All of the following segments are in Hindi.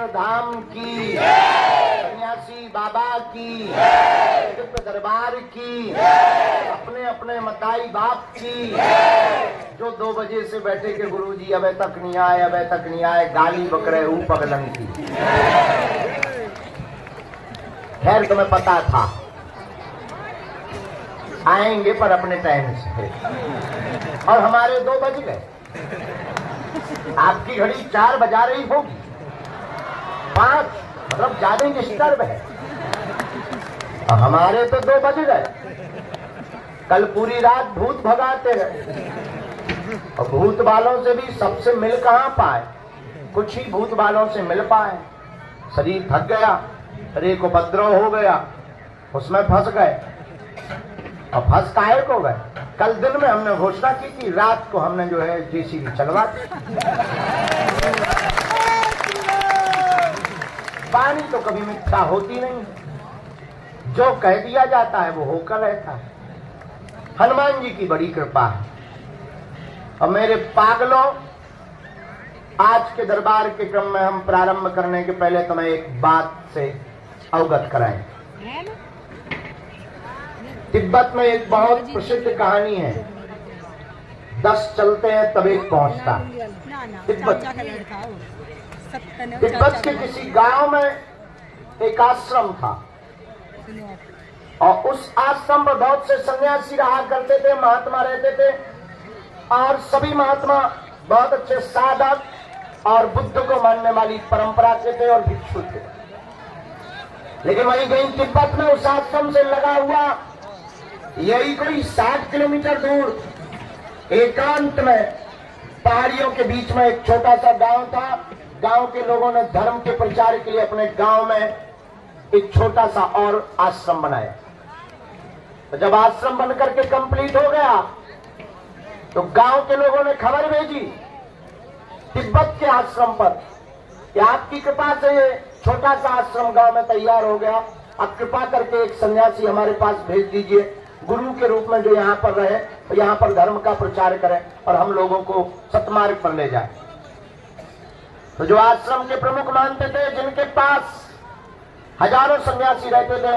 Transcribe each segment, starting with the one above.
धाम की, सन्यासी बाबा की, दिव्य दरबार की, अपने अपने मताई बाप की, जो 2 बजे से बैठे के गुरुजी अबे तक नहीं आए, अबे तक नहीं आए, गाली बक रहे हूं पगलन की। खैर तुम्हें पता था आएंगे पर अपने टाइम से, और हमारे 2 बज गए। आपकी घड़ी 4 बजा रही होगी, 5 मतलब ज्यादा डिस्टर्ब है, और हमारे तो 2 बज गए। कल पूरी रात भूत भगाते रहे, और भूत वालों से भी सबसे मिल कहां पाए, कुछ ही भूत वालों से मिल पाए। शरीर थक गया, शरीर को उपद्रव हो गया, उसमें फंस गए, और फंस काहे को गए। कल दिन में हमने घोषणा की कि रात को हमने जो है जेसीबी चलवा दी। पानी तो कभी मिथ्या होती नहीं, जो कह दिया जाता है वो होकर रहता है। हनुमान जी की बड़ी कृपा है। और मेरे पागलों, आज के दरबार के क्रम में हम प्रारंभ करने के पहले तुम्हें एक बात से अवगत कराएं। तिब्बत में एक बहुत प्रसिद्ध कहानी है, 10 चलते हैं तब एक पहुंचता। तिब्बत के किसी गांव में एक आश्रम था, और उस आश्रम पर बहुत से सन्यासी रहा करते थे, महात्मा रहते थे, और सभी महात्मा बहुत अच्छे साधक और बुद्ध को मानने वाली परंपरा के थे और भिक्षु थे। लेकिन वहीं कहीं तिब्बत में उस आश्रम से लगा हुआ यही कोई 60 किलोमीटर दूर एकांत में पहाड़ियों के बीच में एक छोटा सा गांव था। गांव के लोगों ने धर्म के प्रचार के लिए अपने गांव में एक छोटा सा और आश्रम बनाया। तो जब आश्रम बनकर के कंप्लीट हो गया तो गांव के लोगों ने खबर भेजी तिब्बत के आश्रम पर कि आपकी कृपा से ये छोटा सा आश्रम गांव में तैयार हो गया, आप कृपा करके एक सन्यासी हमारे पास भेज दीजिए, गुरु के रूप में जो यहाँ पर रहे, तो यहाँ पर धर्म का प्रचार करें और हम लोगों को सतमार्ग पर ले जाए। तो जो आश्रम के प्रमुख मानते थे, जिनके पास हजारों सन्यासी रहते थे,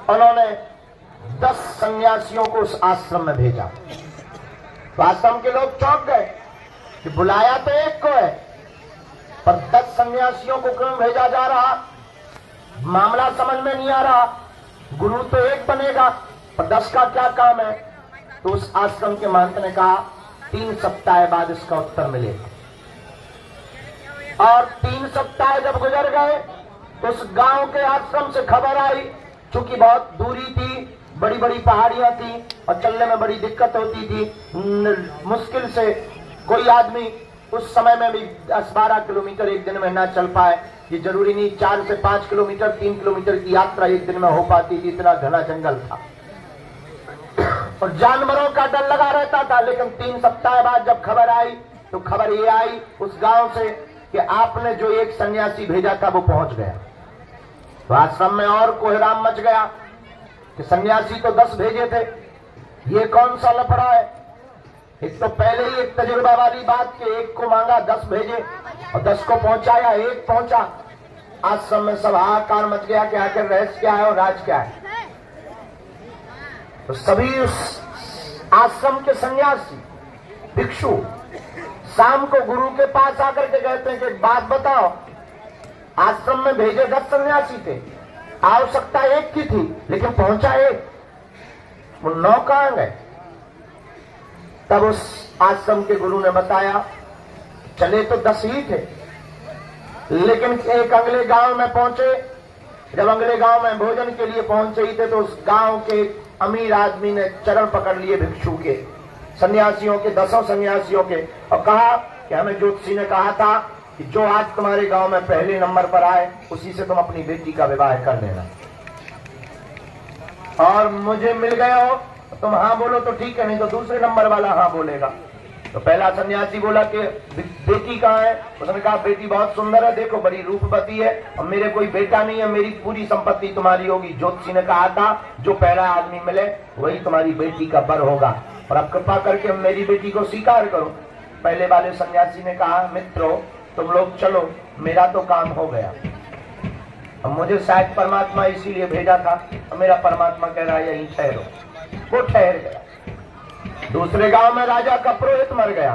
उन्होंने 10 सन्यासियों को उस आश्रम में भेजा। तो आश्रम के लोग चौंक गए कि बुलाया तो एक को है, पर 10 सन्यासियों को क्यों भेजा जा रहा, मामला समझ में नहीं आ रहा। गुरु तो एक बनेगा, पर 10 का क्या काम है। तो उस आश्रम के महंत ने कहा 3 सप्ताह बाद इसका उत्तर मिलेगा। और 3 सप्ताह जब गुजर गए तो उस गांव के आश्रम से खबर आई, चूंकि बहुत दूरी थी, बड़ी बड़ी पहाड़ियां थी और चलने में बड़ी दिक्कत होती थी, मुश्किल से कोई आदमी उस समय में भी 10-12 किलोमीटर एक दिन में ना चल पाए। ये जरूरी नहीं 4 से 5 किलोमीटर 3 किलोमीटर की यात्रा एक दिन में हो पाती थी, इतना घना जंगल था और जानवरों का डर लगा रहता था। लेकिन 3 सप्ताह बाद जब खबर आई तो खबर ये आई उस गांव से कि आपने जो एक सन्यासी भेजा था वो पहुंच गया। तो आश्रम में और कोहराम मच गया कि सन्यासी तो 10 भेजे थे, ये कौन सा लफड़ा है। एक तो पहले ही एक तजुर्बा वाली बात कि एक को मांगा 10 भेजे और 10 को पहुंचाया, एक पहुंचा। आश्रम में सब हाहाकार मच गया कि आखिर रहस्य क्या है और राज क्या है। तो सभी उस आश्रम के सन्यासी भिक्षु शाम को गुरु के पास आकर के कहते हैं कि बात बताओ, आश्रम में भेजे 10 सन्यासी थे, आवश्यकता एक की थी लेकिन पहुंचा एक, वो 9 कहां गए। तब उस आश्रम के गुरु ने बताया चले तो 10 ही थे, लेकिन एक अगले गांव में पहुंचे। जब अगले गांव में भोजन के लिए पहुंचे ही थे तो उस गांव के अमीर आदमी ने चरण पकड़ लिए भिक्षु के, सन्यासियों के, 10 सन्यासियों के, और कहा कि हमें ज्योतिषी ने कहा था कि जो आज तुम्हारे गांव में पहले नंबर पर आए उसी से तुम अपनी बेटी का विवाह कर लेना, और मुझे मिल गए हो तुम हाँ बोलो तो ठीक है, नहीं तो दूसरे नंबर वाला हाँ बोलेगा। तो पहला सन्यासी बोला कि बेटी कहाँ है। उसने कहा बेटी बहुत सुंदर है, देखो बड़ी रूपवती है, और मेरे कोई बेटा नहीं है, मेरी पूरी संपत्ति तुम्हारी होगी। ज्योतिषी ने कहा था जो पहला आदमी मिले वही तुम्हारी बेटी का बर होगा, और अब कृपा करके मेरी बेटी को स्वीकार करो। पहले वाले सन्यासी ने कहा मित्रों तुम लोग चलो, मेरा तो काम हो गया। अब मुझे शायद परमात्मा इसीलिए भेजा था, मेरा परमात्मा कह रहा है यहीं ठहरो। वो ठहर गया। दूसरे गांव में राजा का पुरोहित मर गया,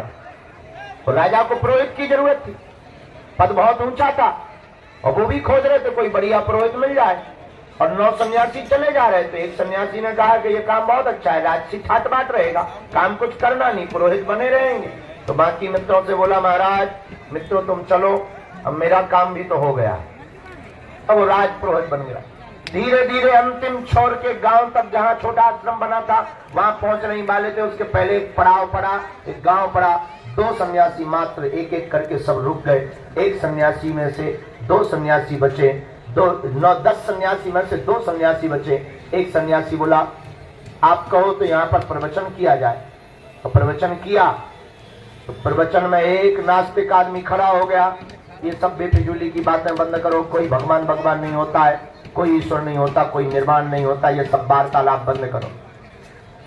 तो राजा को पुरोहित की जरूरत थी, पद बहुत ऊंचा था, और वो भी खोज रहे थे कोई बढ़िया पुरोहित मिल जाए। और 9 सन्यासी चले जा रहे थे। एक सन्यासी ने कहा कि ये काम बहुत अच्छा है, राजसी ठाट बाट रहेगा, काम कुछ करना नहीं, पुरोहित बने रहेंगे। तो बाकी मित्रों से बोला, महाराज मित्रों तुम चलो, अब मेरा काम भी तो हो गया। अब वो राज पुरोहित बन गया। धीरे धीरे अंतिम छोर के गांव तक, जहां छोटा आश्रम बना था, वहां पहुंच नहीं वाले थे। उसके पहले एक पड़ाव पड़ा, एक गांव पड़ा। 2 सन्यासी मात्र, एक एक करके सब रुक गए। एक सन्यासी में से 2 सन्यासी बचे, 10 सन्यासी में से 2 सन्यासी बचे। एक सन्यासी बोला, आप कहो तो यहाँ पर प्रवचन किया जाए। तो प्रवचन किया। तो प्रवचन में एक नास्तिक आदमी खड़ा हो गया, ये सब बेफिजूली की बातें बंद करो, कोई भगवान भगवान नहीं होता है, कोई ईश्वर नहीं होता, कोई निर्वाण नहीं होता, ये सब वार्तालाप बंद करो।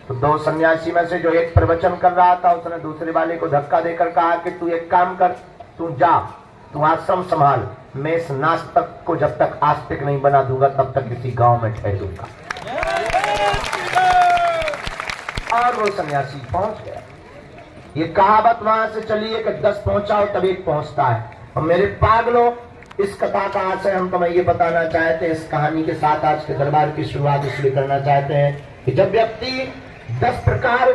तो 2 सन्यासी में से जो एक प्रवचन कर रहा था, उसने दूसरे वाले को धक्का देकर कहा कि तू एक काम कर, तू जा, तू आश्रम संभाल, मैं इस नास्तिक को जब तक आस्तिक नहीं बना दूंगा तब तक किसी गांव में ठहरूंगा। और वो सन्यासी पहुंच गया। ये कहावत वहां से चली है कि 10 पहुंचाओ तब एक पहुंचता है। और मेरे पागलों, इस कथा का आशय हम तुम्हें ये बताना चाहते हैं, इस कहानी के साथ आज के दरबार की शुरुआत इसलिए करना चाहते हैं कि जब व्यक्ति 10 प्रकार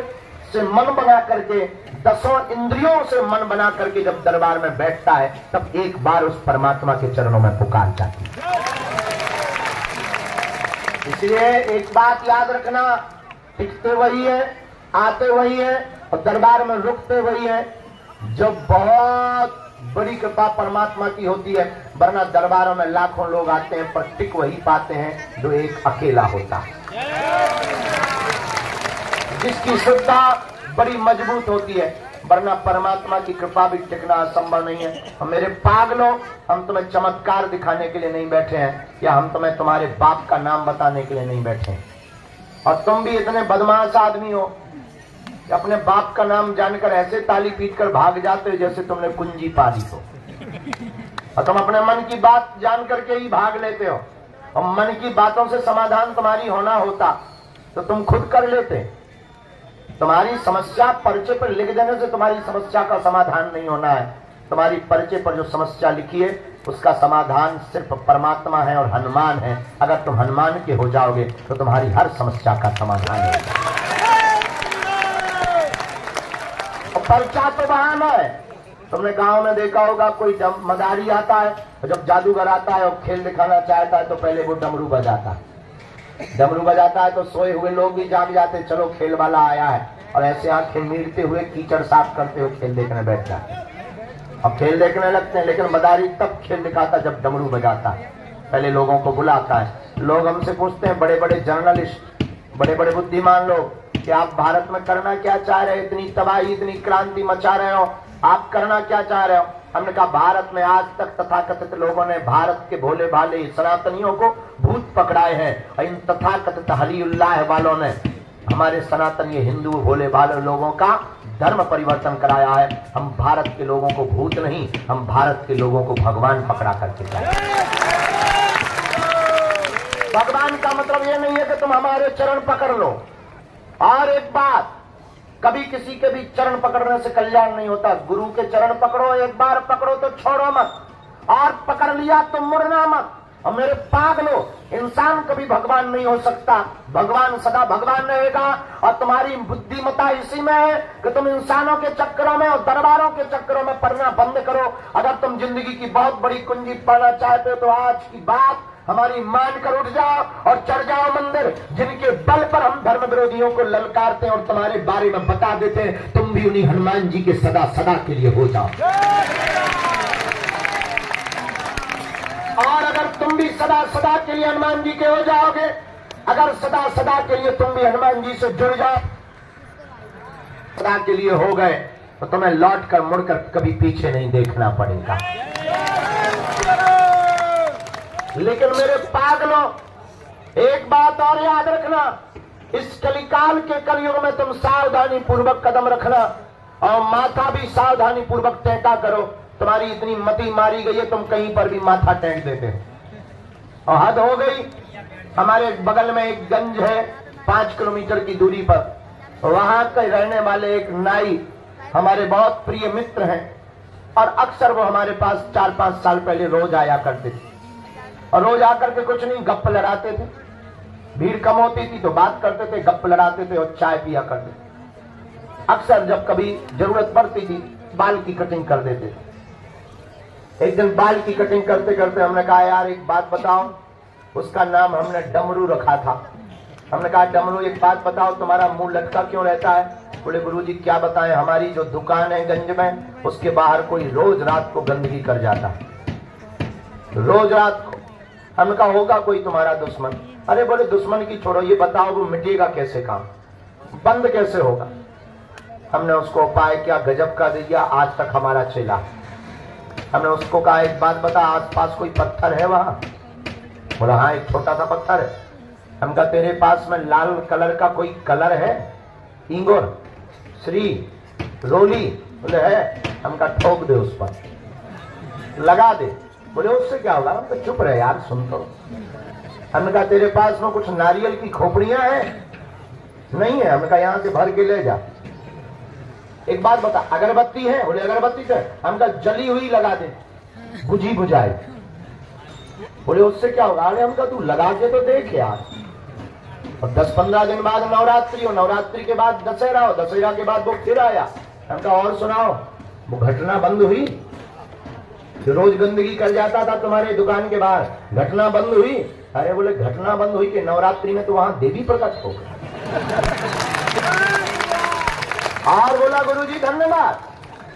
से मन बना करके, 10 इंद्रियों से मन बना करके जब दरबार में बैठता है, तब एक बार उस परमात्मा के चरणों में पुकार जाती है। इसलिए एक बात याद रखना, टिकते वही है, आते वही है, और दरबार में रुकते वही है। जब बहुत बड़ी कृपा परमात्मा की होती है, वरना दरबारों में लाखों लोग आते हैं पर टिक वही पाते हैं जो एक अकेला होता है, जिसकी श्रद्धा बड़ी मजबूत होती है। वरना परमात्मा की कृपा भी टिकना असंभव नहीं है। और मेरे पागलों, हम तुम्हें चमत्कार दिखाने के लिए नहीं बैठे हैं, या हम तुम्हें तुम्हारे बाप का नाम बताने के लिए नहीं बैठे हैं। और तुम भी इतने बदमाश आदमी हो, अपने बाप का नाम जानकर ऐसे ताली पीटकर भाग जाते हो जैसे तुमने कुंजी पा ली हो। और तुम अपने मन की बात जान करके ही भाग लेते हो, और मन की बातों से समाधान तुम्हारी होना होता तो तुम खुद कर लेते। तुम्हारी समस्या पर्चे पर लिख देने से तुम्हारी समस्या का समाधान नहीं होना है। तुम्हारी पर्चे पर जो समस्या लिखी है उसका समाधान सिर्फ परमात्मा है और हनुमान है। अगर तुम हनुमान के हो जाओगे तो तुम्हारी हर समस्या का समाधान होगा। पर्चा तो बहाना है। तुमने गांव में देखा होगा, कोई मदारी आता है, जब जादूगर आता है और खेल दिखाना चाहता है तो पहले वो डमरू बजाता है। डमरू बजाता है तो सोए हुए लोग भी जाग जाते, चलो खेल वाला आया है, और ऐसे आंखें मीड़ते हुए कीचड़ साफ करते हुए खेल देखने बैठ जाते हैं। अब खेल देखने लगते हैं, लेकिन मदारी तब खेल दिखाता जब डमरू बजाता है। पहले लोगों को बुलाता है। लोग हमसे पूछते हैं, बड़े बड़े जर्नलिस्ट, बड़े बड़े बुद्धिमान लोग, कि आप भारत में करना क्या चाह रहे हो? इतनी तबाही, इतनी क्रांति मचा रहे हो, आप करना क्या चाह रहे हो? हमने कहा, भारत में आज तक तथाकथित लोगों ने भारत के भोले भाले सनातनियों को भूत पकड़ाए हैं, और इन तथाकथित हलीउल्लाह वालों ने हमारे सनातनी हिंदू भोले भाले लोगों का धर्म परिवर्तन कराया है। हम भारत के लोगों को भूत नहीं, हम भारत के लोगों को भगवान पकड़ा करके जाए। भगवान का मतलब ये नहीं है कि तुम हमारे चरण पकड़ लो। और एक बात, कभी किसी के भी चरण पकड़ने से कल्याण नहीं होता। गुरु के चरण पकड़ो, एक बार पकड़ो तो छोड़ो मत, और पकड़ लिया तो मुड़ना मत। और मेरे पागलो, इंसान कभी भगवान नहीं हो सकता, भगवान सदा भगवान रहेगा। और तुम्हारी बुद्धिमता इसी में है कि तुम इंसानों के चक्करों में और दरबारों के चक्करों में पड़ना बंद करो। अगर तुम जिंदगी की बहुत बड़ी कुंजी पाना चाहते हो तो आज की बात हमारी मान कर उठ जाओ और चढ़ जाओ मंदिर, जिनके बल पर हम धर्म विरोधियों को ललकारते हैं और तुम्हारे बारे में बता देते हैं। तुम भी उन्हीं हनुमान जी के सदा सदा के लिए हो जाओ। और अगर तुम भी सदा सदा के लिए हनुमान जी के हो जाओगे, अगर सदा सदा के लिए तुम भी हनुमान जी से जुड़ जाओ, सदा के लिए हो गए, तो तुम्हें लौट कर मुड़कर कभी पीछे नहीं देखना पड़ेगा। लेकिन मेरे पागलों, एक बात और याद रखना, इस कलिकाल के कलयुग में तुम सावधानी पूर्वक कदम रखना, और माथा भी सावधानी पूर्वक टेका करो। तुम्हारी इतनी मति मारी गई है, तुम कहीं पर भी माथा टेक देते हो। और हद हो गई। हमारे बगल में एक गंज है 5 किलोमीटर की दूरी पर, वहां के रहने वाले एक नाई हमारे बहुत प्रिय मित्र हैं, और अक्सर वो हमारे पास 4-5 साल पहले रोज आया करते थे, और रोज आकर के कुछ नहीं गप्प लड़ाते थे। भीड़ कम होती थी तो बात करते थे, गप्प लड़ाते थे और चाय पिया करते थे। अक्सर जब कभी जरूरत पड़ती थी बाल की कटिंग कर देते थे। एक दिन बाल की कटिंग करते करते हमने कहा, यार एक बात बताओ। उसका नाम हमने डमरू रखा था। हमने कहा, डमरू एक बात बताओ, तुम्हारा मुंह लटका क्यों रहता है? बोले, गुरुजी क्या बताएं, हमारी जो दुकान है गंज में, उसके बाहर कोई रोज रात को गंदगी कर जाता है, रोज रात को। हमने कहा, होगा कोई तुम्हारा दुश्मन? अरे बोले, दुश्मन की छोड़ो, ये बताओ वो मिटेगा कैसे, काम बंद कैसे होगा? हमने उसको उपाय क्या गजब का दिया, आज तक हमारा चेला। हमने उसको कहा, एक बात बता, आसपास कोई पत्थर है वहां? बोला, हाँ एक छोटा सा पत्थर है। हम कहा, तेरे पास में लाल कलर का कोई कलर है? इंगोर, श्री, रोली? बोले है। हम कहा, ठोक दे उस पर, लगा दे। बोले, उससे क्या होगा? तो चुप रहे यार, सुन तो। हमने कहा, तेरे पास में कुछ नारियल की खोपड़ियां हैं? नहीं है। हमने कहा, यहां से भर के ले जा। एक बात बता, अगरबत्ती है? बोले, अगरबत्ती से। हम कहा, जली हुई लगा दे, बुझी बुझाए। बोले, उससे क्या होगा? अरे हम कहा, तू लगा के तो देख यार। और 10-15 दिन बाद नवरात्रि हो, नवरात्रि के बाद दशहरा हो, दशहरा के बाद वो फिर आया। हम कहा, और सुनाओ, वो घटना बंद हुई? रोज गंदगी कर जाता था तुम्हारे दुकान के बाहर, घटना बंद हुई? अरे बोले, घटना बंद हुई कि नवरात्रि में तो वहां देवी प्रकट हो गई। और बोला, गुरुजी धन्यवाद।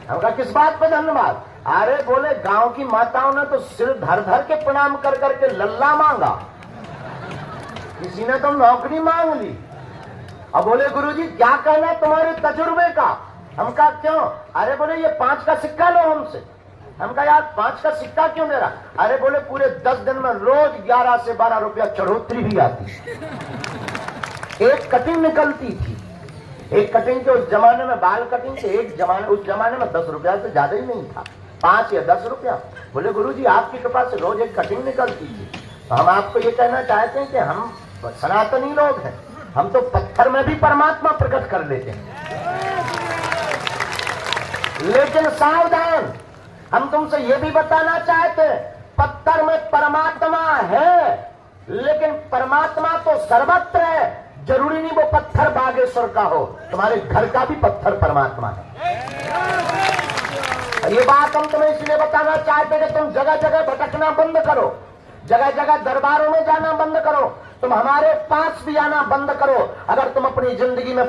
हम कहा, किस बात पे धन्यवाद? अरे बोले, गांव की माताओं ने तो सिर धर धर के प्रणाम कर करके लल्ला मांगा, किसी ने तो नौकरी मांग ली। अब बोले, गुरुजी क्या कहना तुम्हारे तजुर्बे का? हम कहा, क्यों? अरे बोले, ये 5 का सिक्का लो हमसे। हम कहा, यार 5 का सिक्का क्यों दे रहा? अरे बोले, पूरे 10 दिन में रोज 11 से 12 रुपया चढ़ोतरी भी आती, एक कटिंग निकलती थी। एक कटिंग के उस जमाने में, बाल कटिंग के उस जमाने में 10 रुपया से ज्यादा ही नहीं था, 5 या 10 रुपया। बोले, गुरुजी आपकी कृपा से रोज एक कटिंग निकलती थी। तो हम आपको ये कहना चाहते हैं कि हम सनातनी लोग हैं, हम तो पत्थर में भी परमात्मा प्रकट कर लेते हैं। लेकिन सावधान, हम तुमसे ये भी बताना चाहते हैं, पत्थर में परमात्मा है, लेकिन परमात्मा तो सर्वत्र है। जरूरी नहीं वो पत्थर बागेश्वर का हो, तुम्हारे घर का भी पत्थर परमात्मा है। ये बात हम तुम्हें इसलिए बताना चाहते हैं कि तुम जगह जगह भटकना बंद करो, जगह जगह दरबारों में जाना बंद करो, तुम हमारे पास भी आना बंद करो। अगर तुम अपनी जिंदगी में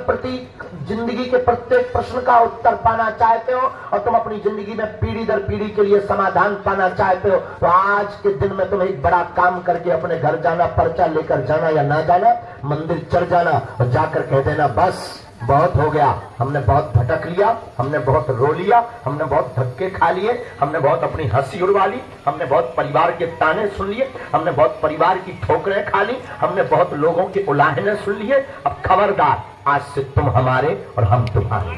जिंदगी के प्रत्येक प्रश्न का उत्तर पाना चाहते हो, और तुम अपनी जिंदगी में पीढ़ी दर पीढ़ी के लिए समाधान पाना चाहते हो, तो आज के दिन में तुम्हें एक बड़ा काम करके अपने घर जाना, पर्चा लेकर जाना या ना जाना, मंदिर चढ़ जाना और जाकर कह देना, बस बहुत हो गया, हमने बहुत भटक लिया, हमने बहुत रो लिया, हमने बहुत धक्के खा लिए, हमने बहुत अपनी हंसी उड़वा ली, हमने बहुत परिवार के ताने सुन लिए, हमने बहुत परिवार की ठोकरें खा ली, हमने बहुत लोगों के उलाहने सुन लिए। अब खबरदार, आज से तुम हमारे और हम तुम्हारे।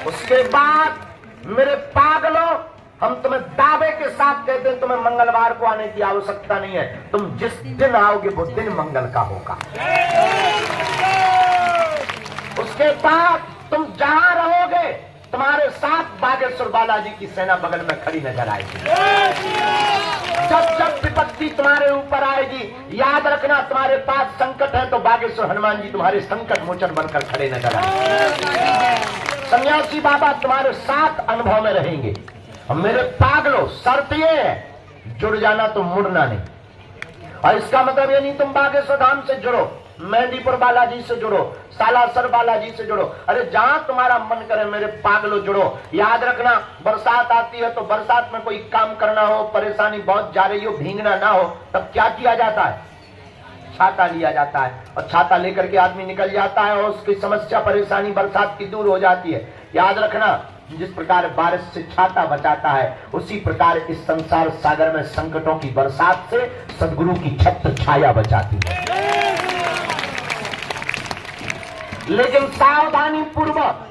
उसके बाद मेरे पागलों, हम तुम्हें दावे के साथ कहते हैं, तुम्हें मंगलवार को आने की आवश्यकता नहीं है। तुम जिस दिन आओगे वो दिन मंगल का होगा। उसके बाद तुम जहां रहोगे, तुम्हारे साथ बागेश्वर बालाजी की सेना बगल में खड़ी नजर आएगी। जब जब विपत्ति तुम्हारे ऊपर आएगी, याद रखना, तुम्हारे पास संकट है तो बागेश्वर हनुमान जी तुम्हारे संकट मोचन बनकर खड़े नजर आएंगे। सन्यासी बाबा तुम्हारे साथ अनुभव में रहेंगे। और मेरे पागलों, शर्त ये है, जुड़ जाना तो मुड़ना नहीं। और इसका मतलब ये नहीं तुम बागेश्वर धाम से जुड़ो, मेहंदीपुर बालाजी से जुड़ो, सालासर बालाजी से जुड़ो, अरे जहां तुम्हारा मन करे मेरे पागलों जुड़ो। याद रखना, बरसात आती है तो बरसात में कोई काम करना हो, परेशानी बहुत जा रही हो, भीगना ना हो, तब क्या किया जाता है? छाता लिया जाता है, और छाता लेकर के आदमी निकल जाता है और उसकी समस्या परेशानी बरसात की दूर हो जाती है। याद रखना, जिस प्रकार बारिश से छाता बचाता है, उसी प्रकार इस संसार सागर में संकटों की बरसात से सद्गुरु की छत्र छाया बचाती है। लेकिन सावधानी पूर्वक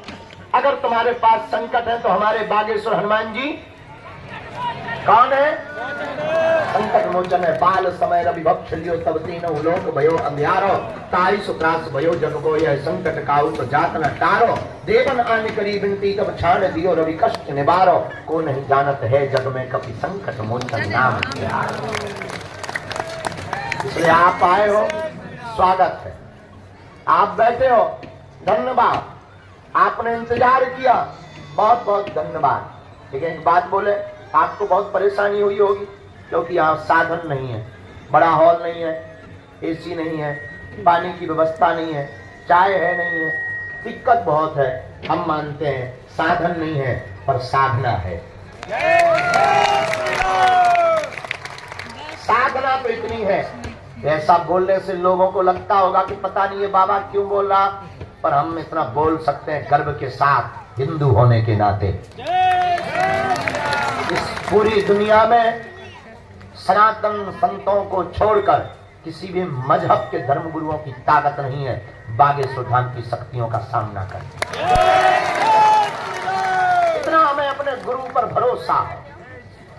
अगर तुम्हारे पास संकट है तो हमारे बागेश्वर हनुमान जी कौन है? संकट मोचन है। बाल समय रविभक्ष लियो तब तीनों लोक भयो अंधियारो, ताई सुत्रास भयो जग को यह संकट काउ तो जात न टारो, देवन आने करी बिनती तब छाड़ दियो रवि कष्ट निवारो, को नहीं जानत है जग में कभी संकट मोचन नाम प्यारो। इसलिए आप आए हो, स्वागत है। आप बैठे हो, धन्यवाद। आपने इंतजार किया, बहुत बहुत धन्यवाद। लेकिन एक बात बोले, आपको बहुत परेशानी हुई होगी क्योंकि यहाँ साधन नहीं है, बड़ा हॉल नहीं है, एसी नहीं है, पानी की व्यवस्था नहीं है, चाय है नहीं है, दिक्कत बहुत है। हम मानते हैं साधन नहीं है पर साधना है। साधना तो इतनी है, ऐसा बोलने से लोगों को लगता होगा कि पता नहीं है बाबा क्यों बोल रहा, पर हम इतना बोल सकते हैं गर्व के साथ, हिंदू होने के नाते। इस पूरी दुनिया में सनातन संतों को छोड़कर किसी भी मजहब के धर्म गुरुओं की ताकत नहीं है बागेश्वर धाम की शक्तियों का सामना करने। इतना हमें अपने गुरु पर भरोसा है,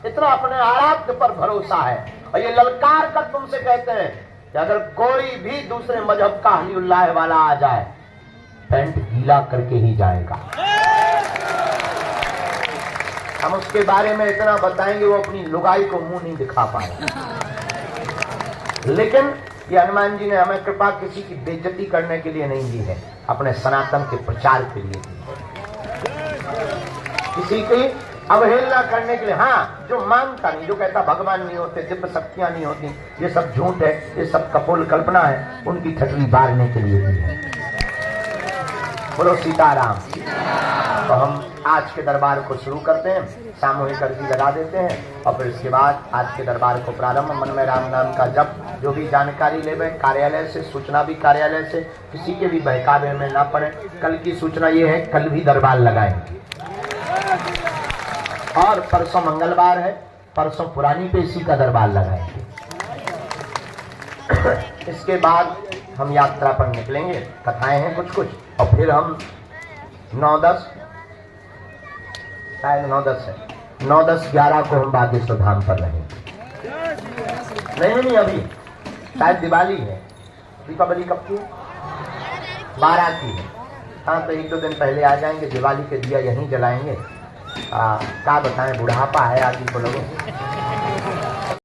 इतना अपने आराध्य पर भरोसा है। और ये ललकार कर तुमसे कहते हैं कि अगर कोई भी दूसरे मजहब का हलीउल्लाह वाला आ जाए, पैंट गीला करके ही जाएगा। हम उसके बारे में इतना बताएंगे वो अपनी लुगाई को मुंह नहीं दिखा पाएगा। लेकिन ये हनुमान जी ने हमें कृपा किसी की बेइज्जती करने के लिए नहीं दी है, अपने सनातन के प्रचार के लिए दी है, किसी की अवहेलना करने के लिए। हाँ, जो मानता नहीं, जो कहता भगवान नहीं होते, दिव्य शक्तियां नहीं होती, ये सब झूठ है, ये सब कपोल कल्पना है, उनकी ठटली बारने के लिए दी है। बोलो सीताराम। तो हम आज के दरबार को शुरू करते हैं, सामूहिक अर्जी लगा देते हैं और फिर इसके बाद आज के दरबार को प्रारंभ। मन में राम नाम का जप, जो भी जानकारी लेवे कार्यालय से, सूचना भी कार्यालय से, किसी के भी बहकावे में ना पड़े। कल की सूचना ये है, कल भी दरबार लगाएंगे और परसों मंगलवार है, परसों पुरानी पेशी का दरबार लगाएंगे। इसके बाद हम यात्रा पर निकलेंगे, कथाएं हैं कुछ कुछ, और फिर हम 9-10 शायद 9-10 है, 9-10-11 को हम बागेश्वर धाम पर रहेंगे। नहीं अभी शायद दिवाली है, दीपावली कब की? 12 की है। हाँ, तो 1-2 दिन पहले आ जाएंगे, दिवाली के दिया यहीं जलाएंगे। क्या बताएं, बुढ़ापा है आदमी को लोगों